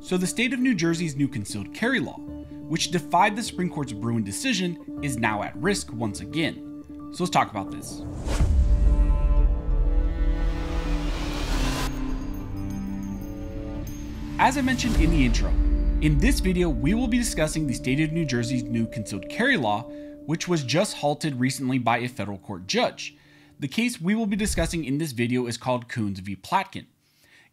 So the state of New Jersey's new concealed carry law, which defied the Supreme Court's Bruen decision, is now at risk once again. So let's talk about this. As I mentioned in the intro, in this video we will be discussing the state of New Jersey's new concealed carry law, which was just halted recently by a federal court judge. The case we will be discussing in this video is called Coons v. Platkin.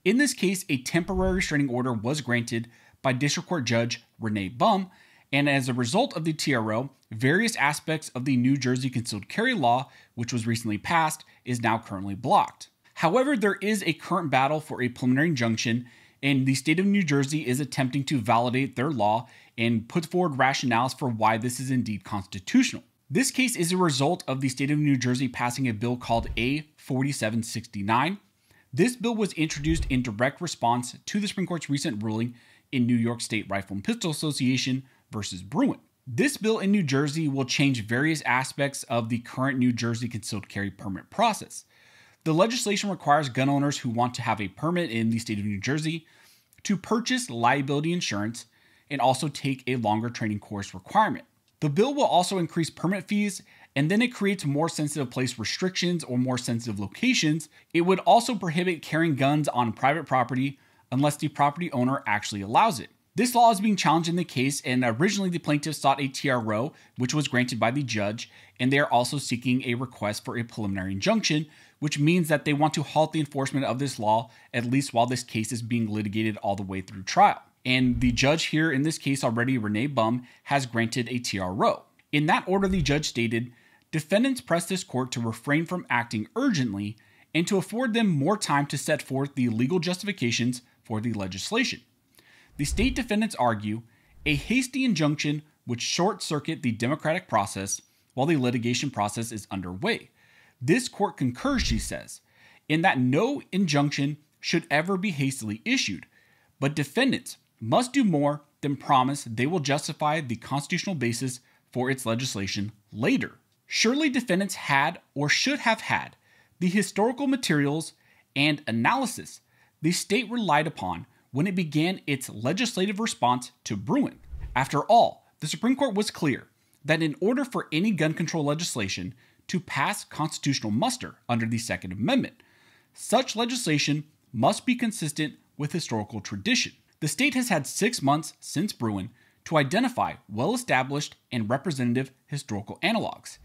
In this case, a temporary restraining order was granted by District Court Judge Renee Bum, and as a result of the TRO, various aspects of the New Jersey concealed carry law, which was recently passed, is now currently blocked. However, there is a current battle for a preliminary injunction, and the state of New Jersey is attempting to validate their law and put forward rationales for why this is indeed constitutional. This case is a result of the state of New Jersey passing a bill called A4769. This bill was introduced in direct response to the Supreme Court's recent ruling in New York State Rifle and Pistol Association versus Bruen. This bill in New Jersey will change various aspects of the current New Jersey concealed carry permit process. The legislation requires gun owners who want to have a permit in the state of New Jersey to purchase liability insurance and also take a longer training course requirement. The bill will also increase permit fees, and then it creates more sensitive place restrictions or more sensitive locations. It would also prohibit carrying guns on private property unless the property owner actually allows it. This law is being challenged in the case, and originally the plaintiffs sought a TRO, which was granted by the judge, and they are also seeking a request for a preliminary injunction, which means that they want to halt the enforcement of this law, at least while this case is being litigated all the way through trial. And the judge here in this case already, Renee Bum, has granted a TRO. In that order, the judge stated, defendants press this court to refrain from acting urgently and to afford them more time to set forth the legal justifications for the legislation. The state defendants argue a hasty injunction would short-circuit the democratic process while the litigation process is underway. This court concurs, she says, in that no injunction should ever be hastily issued, but defendants must do more than promise they will justify the constitutional basis for its legislation later. Surely defendants had or should have had the historical materials and analysis the state relied upon when it began its legislative response to Bruen. After all, the Supreme Court was clear that in order for any gun control legislation to pass constitutional muster under the Second Amendment, such legislation must be consistent with historical tradition. The state has had 6 months since Bruen to identify well-established and representative historical analogs.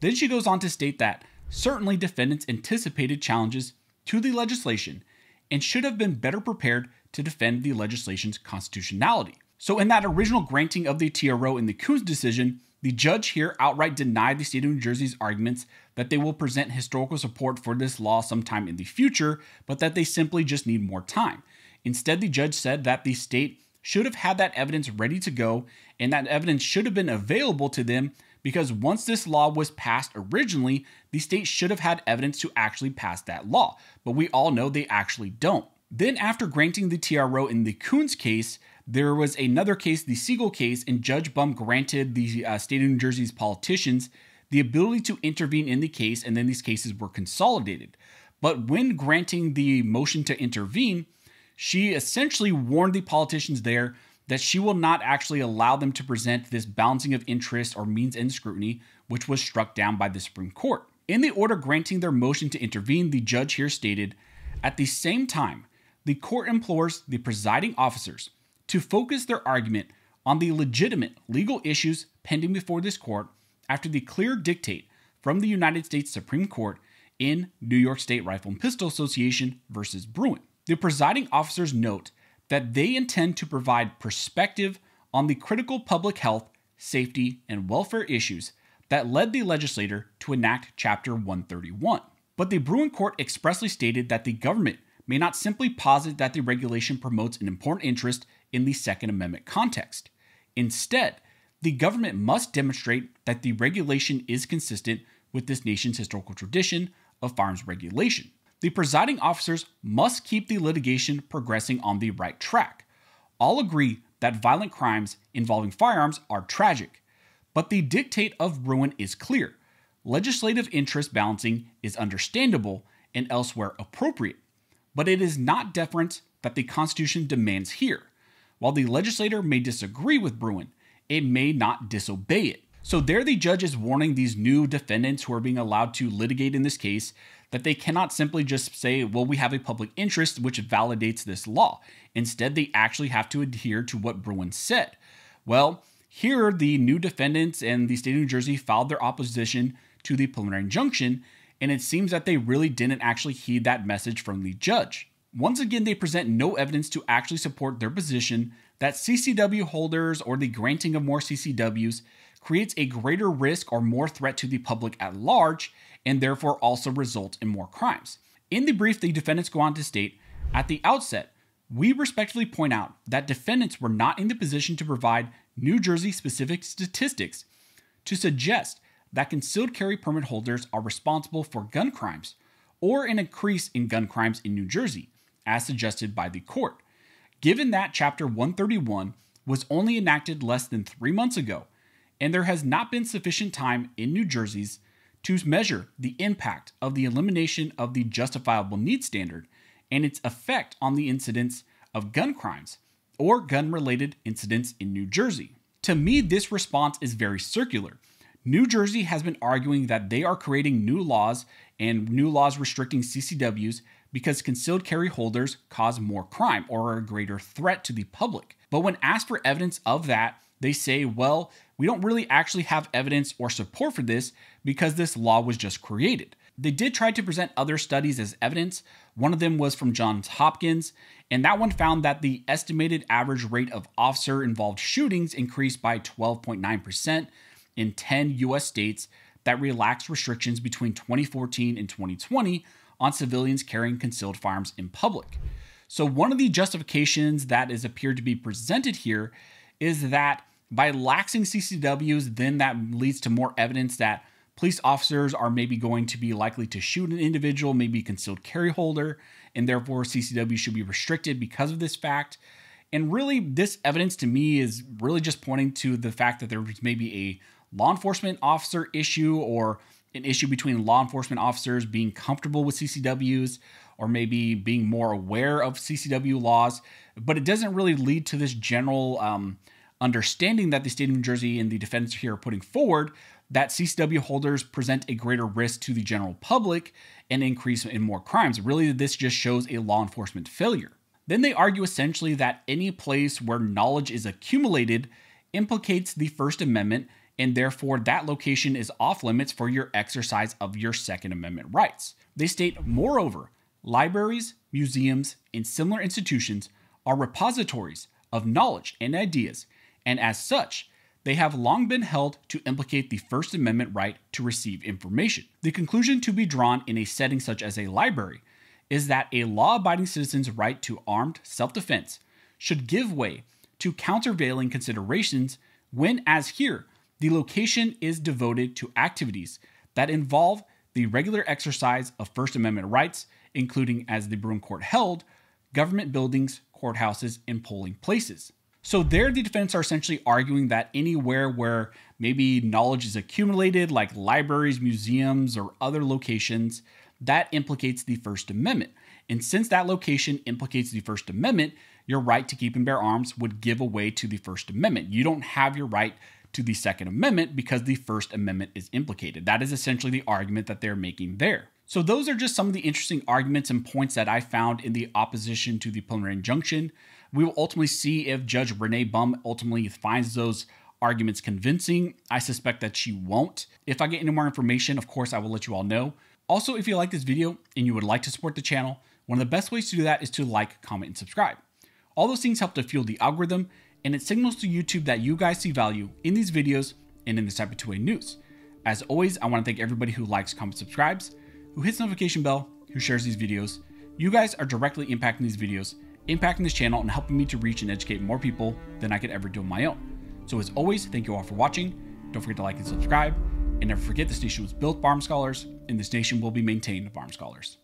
Then she goes on to state that certainly defendants anticipated challenges to the legislation and should have been better prepared to defend the legislation's constitutionality. So in that original granting of the TRO in the Coons decision, the judge here outright denied the state of New Jersey's arguments that they will present historical support for this law sometime in the future, but that they simply just need more time. Instead, the judge said that the state should have had that evidence ready to go, and that evidence should have been available to them because once this law was passed originally, the state should have had evidence to actually pass that law. But we all know they actually don't. Then after granting the TRO in the Coons case, there was another case, the Siegel case, and Judge Bum granted the state of New Jersey's politicians the ability to intervene in the case, and then these cases were consolidated. But when granting the motion to intervene, she essentially warned the politicians there that she will not actually allow them to present this balancing of interest or means and scrutiny, which was struck down by the Supreme Court. In the order granting their motion to intervene, the judge here stated, at the same time, the court implores the presiding officers to focus their argument on the legitimate legal issues pending before this court after the clear dictate from the United States Supreme Court in New York State Rifle and Pistol Association versus Bruen. The presiding officers note that they intend to provide perspective on the critical public health, safety, and welfare issues that led the legislator to enact Chapter 131. But the Bruen court expressly stated that the government may not simply posit that the regulation promotes an important interest in the Second Amendment context. Instead, the government must demonstrate that the regulation is consistent with this nation's historical tradition of firearms regulation. The presiding officers must keep the litigation progressing on the right track. All agree that violent crimes involving firearms are tragic, but the dictate of Bruen is clear. Legislative interest balancing is understandable and elsewhere appropriate, but it is not deference that the Constitution demands here. While the legislator may disagree with Bruen, it may not disobey it. So there the judge is warning these new defendants who are being allowed to litigate in this case that they cannot simply just say, well, we have a public interest which validates this law. Instead, they actually have to adhere to what Bruen said. Well, here the new defendants and the state of New Jersey filed their opposition to the preliminary injunction, and it seems that they really didn't actually heed that message from the judge. Once again, they present no evidence to actually support their position that CCW holders or the granting of more CCWs creates a greater risk or more threat to the public at large, and therefore also result in more crimes. In the brief, the defendants go on to state, at the outset, we respectfully point out that defendants were not in the position to provide New Jersey-specific statistics to suggest that concealed carry permit holders are responsible for gun crimes or an increase in gun crimes in New Jersey, as suggested by the court. Given that Chapter 131 was only enacted less than 3 months ago, and there has not been sufficient time in New Jersey's to measure the impact of the elimination of the justifiable need standard and its effect on the incidence of gun crimes or gun-related incidents in New Jersey. To me, this response is very circular. New Jersey has been arguing that they are creating new laws and new laws restricting CCWs because concealed carry holders cause more crime or are a greater threat to the public. But when asked for evidence of that, they say, well, we don't really actually have evidence or support for this because this law was just created. They did try to present other studies as evidence. One of them was from Johns Hopkins, and that one found that the estimated average rate of officer-involved shootings increased by 12.9% in 10 U.S. states that relaxed restrictions between 2014 and 2020 on civilians carrying concealed firearms in public. So one of the justifications that is appeared to be presented here is that by laxing CCWs, then that leads to more evidence that police officers are maybe going to be likely to shoot an individual, maybe a concealed carry holder, and therefore CCW should be restricted because of this fact. And really, this evidence to me is really just pointing to the fact that there was maybe a law enforcement officer issue or an issue between law enforcement officers being comfortable with CCWs or maybe being more aware of CCW laws. But it doesn't really lead to this general understanding that the state of New Jersey and the defendants here are putting forward that CCW holders present a greater risk to the general public and increase in more crimes. Really, this just shows a law enforcement failure. Then they argue essentially that any place where knowledge is accumulated implicates the First Amendment, and therefore that location is off limits for your exercise of your Second Amendment rights. They state, moreover, libraries, museums, and similar institutions are repositories of knowledge and ideas, and as such, they have long been held to implicate the First Amendment right to receive information. The conclusion to be drawn in a setting such as a library is that a law-abiding citizen's right to armed self-defense should give way to countervailing considerations when, as here, the location is devoted to activities that involve the regular exercise of First Amendment rights, including, as the Bruen Court held, government buildings, courthouses, and polling places. So there, the defendants are essentially arguing that anywhere where maybe knowledge is accumulated, like libraries, museums, or other locations, that implicates the First Amendment. And since that location implicates the First Amendment, your right to keep and bear arms would give away to the First Amendment. You don't have your right to the Second Amendment because the First Amendment is implicated. That is essentially the argument that they're making there. So those are just some of the interesting arguments and points that I found in the opposition to the preliminary injunction. We will ultimately see if Judge Renee Bum ultimately finds those arguments convincing. I suspect that she won't. If I get any more information, of course, I will let you all know. Also, if you like this video and you would like to support the channel, one of the best ways to do that is to like, comment, and subscribe. All those things help to fuel the algorithm, and it signals to YouTube that you guys see value in these videos and in this type of two-way news. As always, I want to thank everybody who likes, comments, subscribes, who hits the notification bell, who shares these videos. You guys are directly impacting these videos, impacting this channel, and helping me to reach and educate more people than I could ever do on my own. So as always, thank you all for watching. Don't forget to like and subscribe, and never forget this nation was built by armed scholars, and this nation will be maintained by armed scholars.